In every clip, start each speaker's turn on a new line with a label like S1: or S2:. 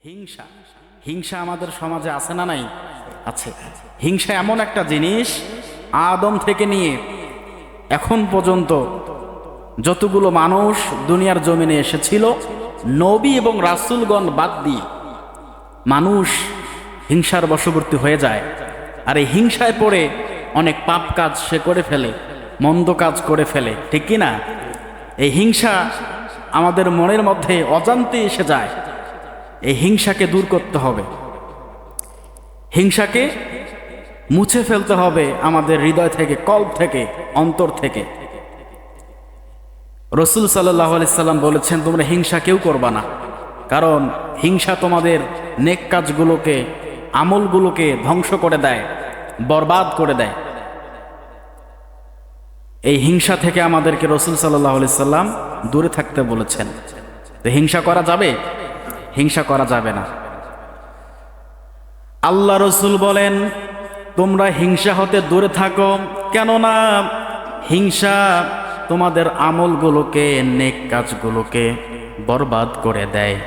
S1: হিংসা হিংসা আমাদের সমাজে আছে না নাই? আছে। হিংসা এমন একটা জিনিস, আদম থেকে নিয়ে এখন পর্যন্ত যতগুলো মানুষ দুনিয়ার জমিনে এসেছিল, নবী এবং রাসূলগণ বাদ দিয়ে মানুষ হিংসার বশবর্তী হয়ে যায়। আর এই হিংসায় পড়ে অনেক পাপ কাজ সে করে ফেলে, মন্দ কাজ করে ফেলে, ঠিক কি না? এই হিংসা আমাদের মনের মধ্যে অজান্তে এসে যায়। এই হিংসাকে দূর করতে হবে, হিংসাকে মুছে ফেলতে হবে আমাদের হৃদয় থেকে, কল্প থেকে, অন্তর থেকে। রাসূল সাল্লাল্লাহু আলাইহি সাল্লাম বলেছেন, তোমরা হিংসা কেউ করবা না, কারণ হিংসা তোমাদের নেক কাজগুলোকে, আমলগুলোকে ধ্বংস করে দেয়, বরবাদ করে দেয়। এই হিংসা থেকে আমাদেরকে রাসূল সাল্লাল্লাহু আলাইহি সাল্লাম দূরে থাকতে বলেছেন। তো হিংসা করা যাবে? হিংসা করা যাবে না। আল্লাহ রাসূল বলেন, তোমরা হিংসা হতে দূরে থাকো, কেননা হিংসা তোমাদের আমলগুলোকে, নেক কাজগুলোকে বরবাদ করে দেয়।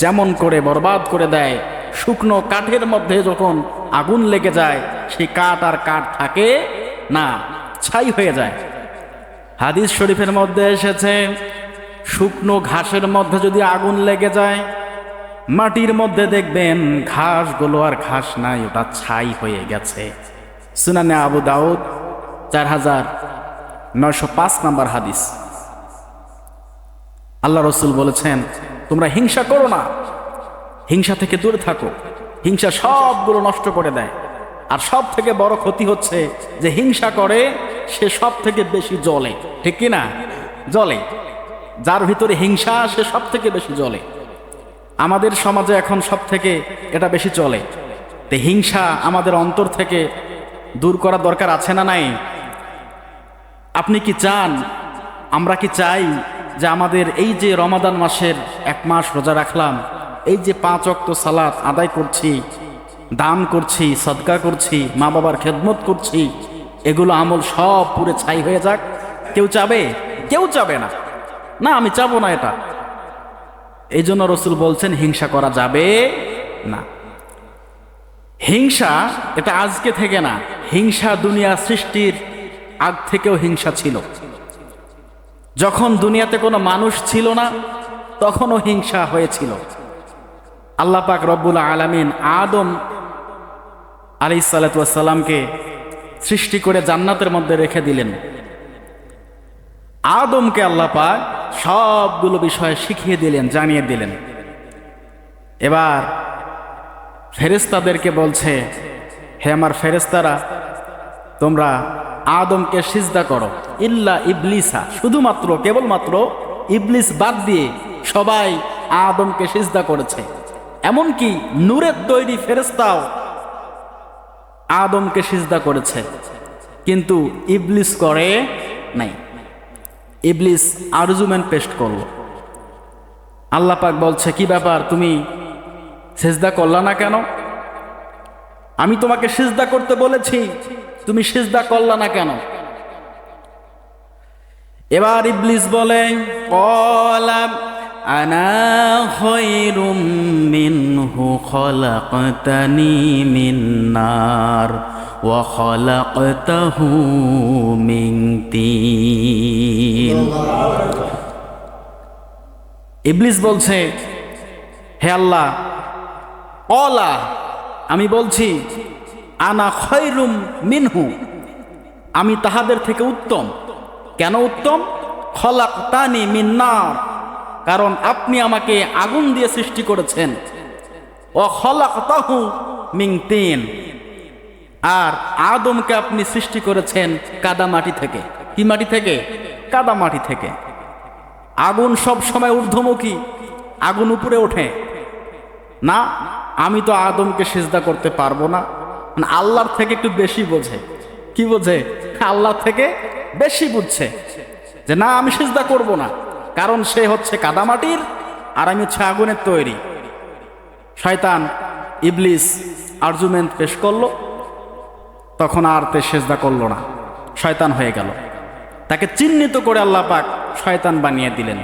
S1: যেমন করে বরবাদ করে দেয়, শুকনো কাঠের মধ্যে যখন আগুন লেগে যায়, সেই কাঠ আর কাঠ থাকে না, ছাই হয়ে যায়। হাদিস শরীফের মধ্যে এসেছে, শুকনো ঘাসের মধ্যে যদি আগুন লেগে যায়, মাটির মধ্যে দেখবেন ঘাসগুলো আর ঘাস নাই, ওটা ছাই হয়ে গেছে। সুনানে আবু দাউদ 4905 নম্বর হাদিস। আল্লাহ রাসূল বলেছেন, তোমরা হিংসা করো না, হিংসা থেকে দূরে থাকো। হিংসা সবগুলো নষ্ট করে দেয়। আর সব থেকে বড় ক্ষতি হচ্ছে যে হিংসা করে সে সব থেকে বেশি জ্বলে, ঠিক কি না? জ্বলে, যার ভিতরে হিংসা সে সব থেকে বেশি জ্বলে। আমাদের সমাজে এখন সব থেকে এটা বেশি চলে। তো হিংসা আমাদের অন্তর থেকে দূর করা দরকার আছে না নাই? আপনি কি চান, আমরা কি চাই যে আমাদের এই যে রমাদান মাসের 1 মাস রোজা রাখলাম, এই যে 5 ওয়াক্ত সালাত আদায় করছি, দান করছি, সদকা করছি, মা বাবার খেদমত করছি, এগুলো আমল সব পুরে ছাই হয়ে যাক? কেউ চাবে? কেউ চাবে না। না, আমি চাবো না এটা। এই জন্য রাসূল বলছেন, হিংসা করা যাবে না। হিংসা এটা আজকে থেকে না, হিংসা দুনিয়া সৃষ্টির আগ থেকেও হিংসা ছিল। যখন দুনিয়াতে কোনো মানুষ ছিল না, তখনও হিংসা হয়েছিল। আল্লাহ পাক রব্বুল আলামিন আদম আলাইহিস সালাতু ওয়াস সালামকে সৃষ্টি করে জান্নাতের মধ্যে রেখে দিলেন। আদমকে আল্লাহ পাক সবগুলো বিষয় শিখিয়ে দিলেন, জানিয়ে দিলেন। এবার ফেরেশতাদেরকে বলছে, হে আমার ফেরেশতারা, তোমরা আদমকে সিজদা করো, ইল্লা ইবলিসা, শুধুমাত্র কেবলমাত্র ইবলিস বাদ দিয়ে সবাই আদমকে সিজদা করেছে। এমনকি নূরের তৈরি ফেরেশতাও আদমকে সিজদা করেছে, কিন্তু ইবলিস করে নাই। ইবলিস আরজুমেন্ট পেশ করলো। আল্লাহ পাক বলছে, কি ব্যাপার, তুমি সিজদা করলা না কেন? আমি তোমাকে সিজদা করতে বলেছি, তুমি সিজদা করলা না কেন? এবার ইবলিস বলে, ক্বালা আনা খায়রুম মিনহু খলাকতানি মিন নার ওয়া খলাকতাহু মিন তিন। ইবলিস বলছে, হে আল্লাহ, ক্বালা, আমি বলছি, আনা খায়রুম মিনহু, আমি তাহাদের থেকে উত্তম। কেন উত্তম? খলাকতানি মিন নার, কারণ আপনি আমাকে আগুন দিয়ে সৃষ্টি করেছেন। ওয়া খলাকতাহু মিন তিন, আর আদমকে আপনি সৃষ্টি করেছেন কাদা মাটি থেকে। কি মাটি থেকে? কাদা মাটি থেকে। আগুন সব সময় ঊর্ধ্বমুখী, আগুন উপরে ওঠে না। আমি তো আদমকে সিজদা করতে পারবো না। মানে আল্লাহর থেকে একটু বেশি বোঝে। কি বোঝে? আল্লাহ থেকে বেশি বুঝছে যে না, আমি সিজদা করব না, কারণ সে হচ্ছে কাদামাটির আর আমি হচ্ছে আগুনের তৈরি। শয়তান ইবলিস আরজুমেন্ট পেশ করলো, তখন আর তে সিজদা করলো না, শয়তান হয়ে গেল। তাকে চিহ্নিত করে আল্লাহ পাক শয়তান বানিয়ে দিলেন।